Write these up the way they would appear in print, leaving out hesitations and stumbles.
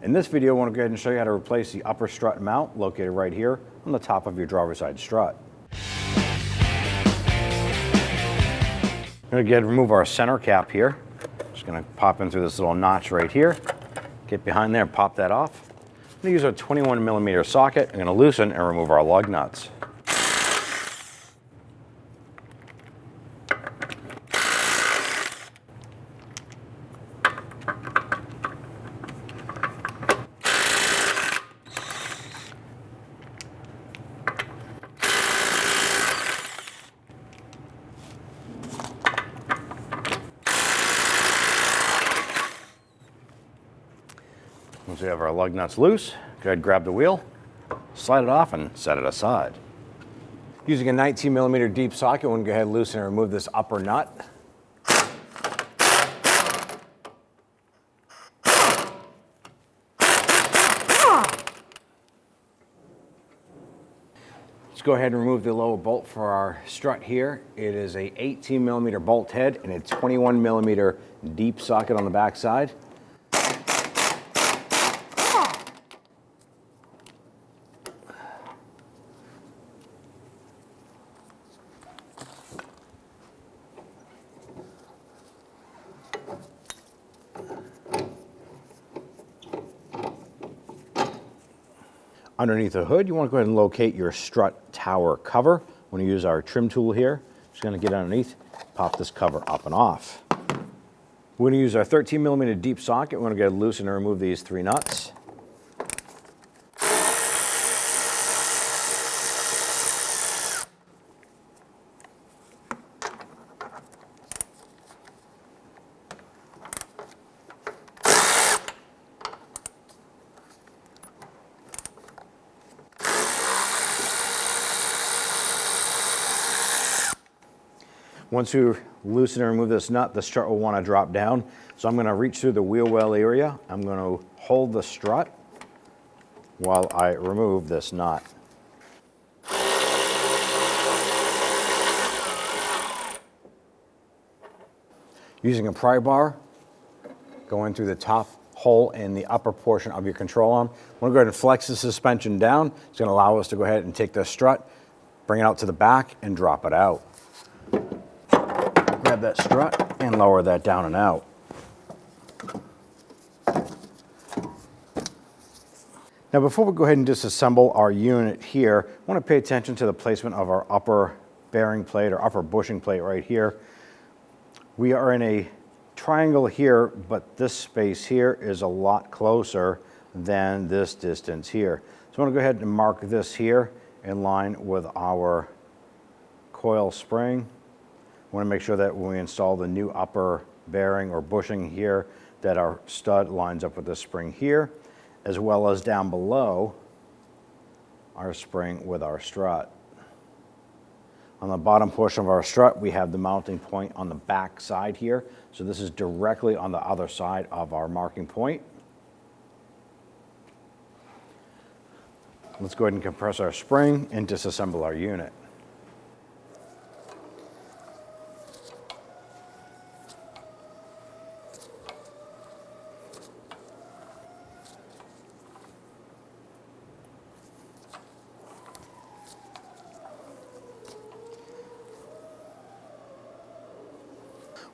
In this video, I want to go ahead and show you how to replace the upper strut mount located right here on the top of your driver's side strut. I'm going to go ahead and remove our center cap here. Just going to pop in through this little notch right here. Get behind there and pop that off. I'm going to use a 21mm socket. I'm going to loosen and remove our lug nuts. Once we have our lug nuts loose, go ahead and grab the wheel, slide it off, and set it aside. Using a 19mm deep socket, we're going to go ahead and loosen and remove this upper nut. Let's go ahead and remove the lower bolt for our strut here. It is a 18mm bolt head and a 21mm deep socket on the back side. Underneath the hood, you want to go ahead and locate your strut tower cover. We're going to use our trim tool here. Just going to get underneath, pop this cover up and off. We're going to use our 13mm deep socket. We're going to get loosen and remove these 3 nuts. Once you loosen and remove this nut, the strut will want to drop down. So I'm going to reach through the wheel well area. I'm going to hold the strut while I remove this nut. Using a pry bar, go in through the top hole in the upper portion of your control arm. I'm going to go ahead and flex the suspension down. It's going to allow us to go ahead and take the strut, bring it out to the back, and drop it out. Grab that strut and lower that down and out. Now before we go ahead and disassemble our unit here, I want to pay attention to the placement of our upper bearing plate or upper bushing plate right here. We are in a triangle here, but this space here is a lot closer than this distance here. So I want to go ahead and mark this here in line with our coil spring. I want to make sure that when we install the new upper bearing or bushing here, that our stud lines up with the spring here, as well as down below our spring with our strut. On the bottom portion of our strut, we have the mounting point on the back side here. So this is directly on the other side of our marking point. Let's go ahead and compress our spring and disassemble our unit.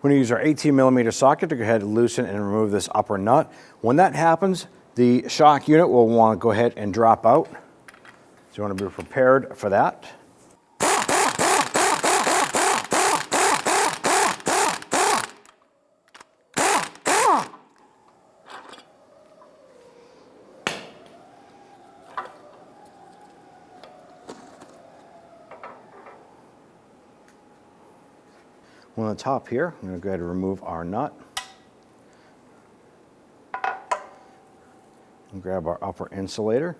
We're going to use our 18mm socket to go ahead and loosen and remove this upper nut. When that happens, the shock unit will want to go ahead and drop out. So you want to be prepared for that. On the top here, I'm going to go ahead and remove our nut. And grab our upper insulator.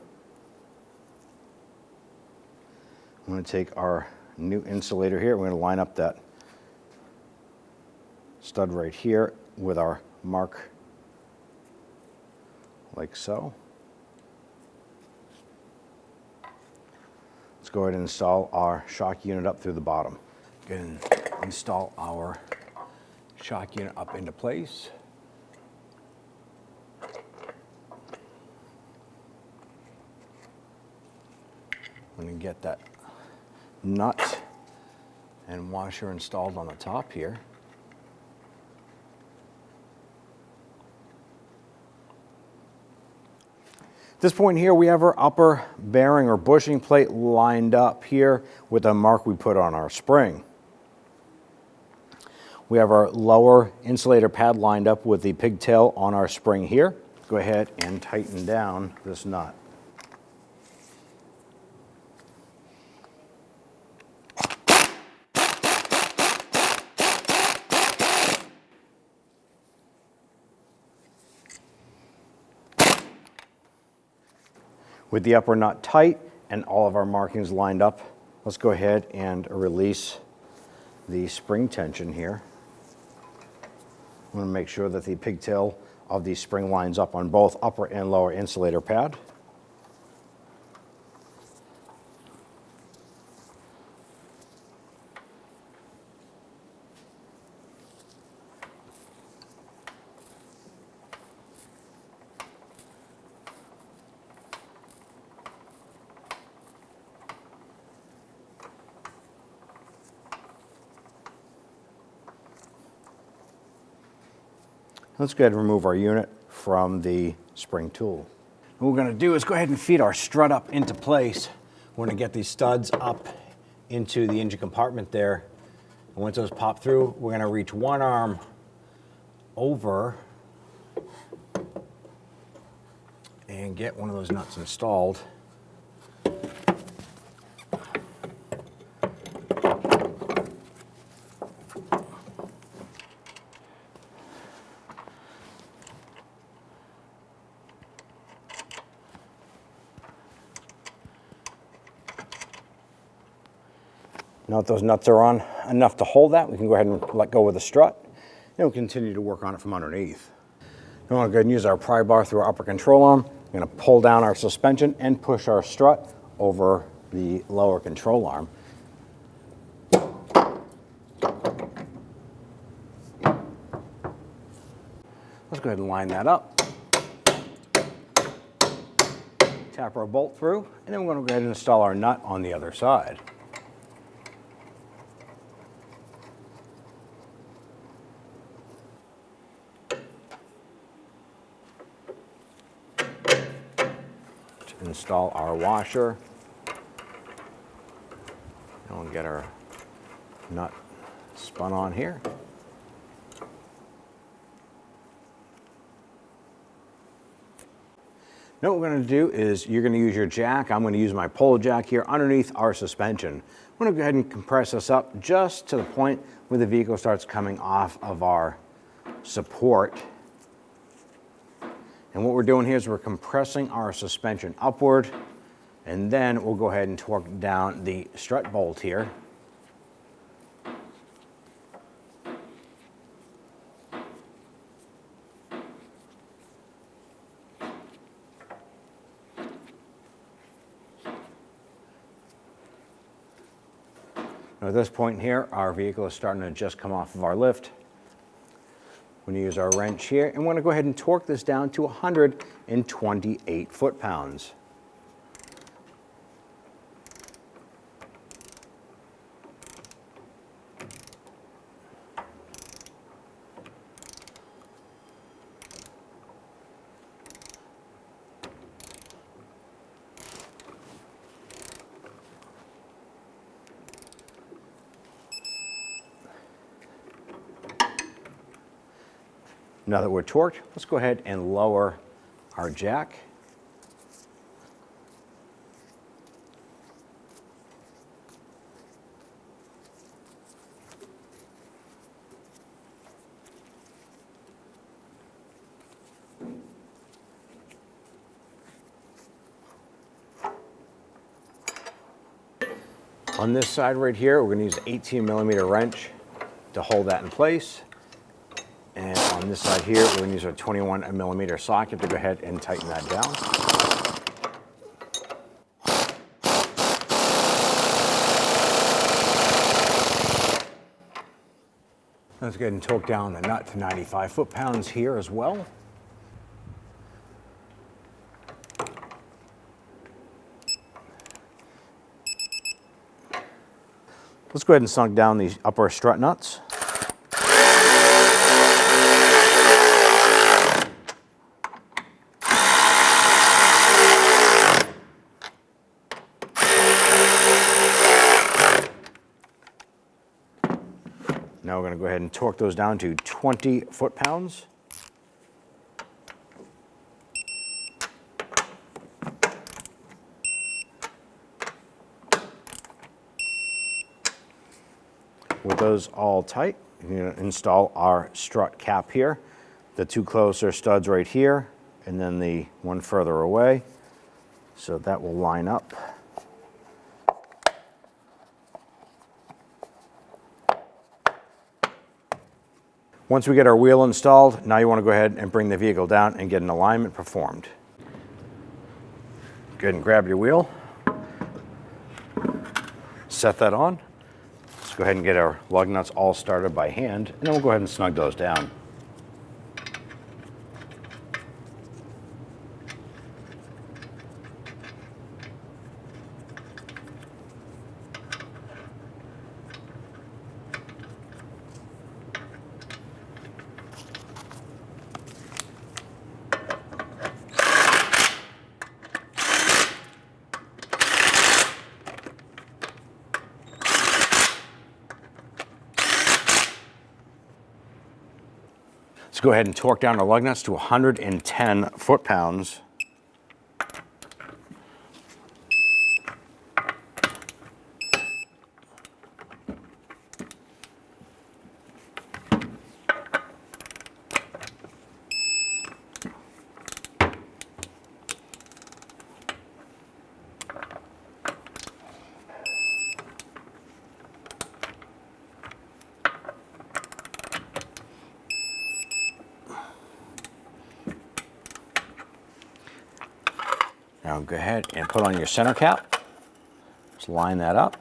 I'm going to take our new insulator here. We're going to line up that stud right here with our mark like so. Let's go ahead and install our shock unit up through the bottom. Go ahead and install our shock unit up into place. I'm going to get that nut and washer installed on the top here. At this point here, we have our upper bearing or bushing plate lined up here with the mark we put on our spring. We have our lower insulator pad lined up with the pigtail on our spring here. Go ahead and tighten down this nut. With the upper nut tight and all of our markings lined up, let's go ahead and release the spring tension here. I'm going to make sure that the pigtail of the spring lines up on both upper and lower insulator pad. Let's go ahead and remove our unit from the spring tool. What we're going to do is go ahead and feed our strut up into place. We're going to get these studs up into the engine compartment there. And once those pop through, we're going to reach one arm over and get one of those nuts installed. Now that those nuts are on enough to hold that, we can go ahead and let go with the strut, and we'll continue to work on it from underneath. Then we'll go ahead and use our pry bar through our upper control arm. We're going to pull down our suspension and push our strut over the lower control arm. Let's go ahead and line that up. Tap our bolt through, and then we're going to go ahead and install our nut on the other side. Install our washer, and we'll get our nut spun on here. Now what we're going to do is you're going to use your jack. I'm going to use my polo jack here underneath our suspension. I'm going to go ahead and compress this up just to the point where the vehicle starts coming off of our support. And what we're doing here is we're compressing our suspension upward, and then we'll go ahead and torque down the strut bolt here. Now at this point here, our vehicle is starting to just come off of our lift. We're going to use our wrench here, and we're going to go ahead and torque this down to 128 foot-pounds. Now that we're torqued, let's go ahead and lower our jack. On this side right here, we're going to use an 18mm wrench to hold that in place. And on this side here, we're going to use a 21mm socket to go ahead and tighten that down. Let's go ahead and torque down the nut to 95 foot-pounds here as well. Let's go ahead and snug down these upper strut nuts. Now we're going to go ahead and torque those down to 20 foot-pounds. With those all tight, we're going to install our strut cap here. The two closer studs right here, and then the one further away. So that will line up. Once we get our wheel installed, now you want to go ahead and bring the vehicle down and get an alignment performed. Go ahead and grab your wheel. Set that on. Let's go ahead and get our lug nuts all started by hand, and then we'll go ahead and snug those down. Let's go ahead and torque down our lug nuts to 110 foot-pounds. Now go ahead and put on your center cap. Just line that up.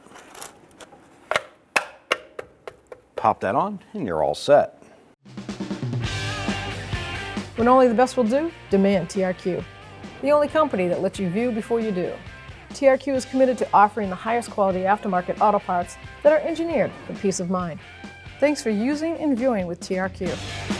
Pop that on, and you're all set. When only the best will do, demand TRQ. The only company that lets you view before you do. TRQ is committed to offering the highest quality aftermarket auto parts that are engineered for peace of mind. Thanks for using and viewing with TRQ.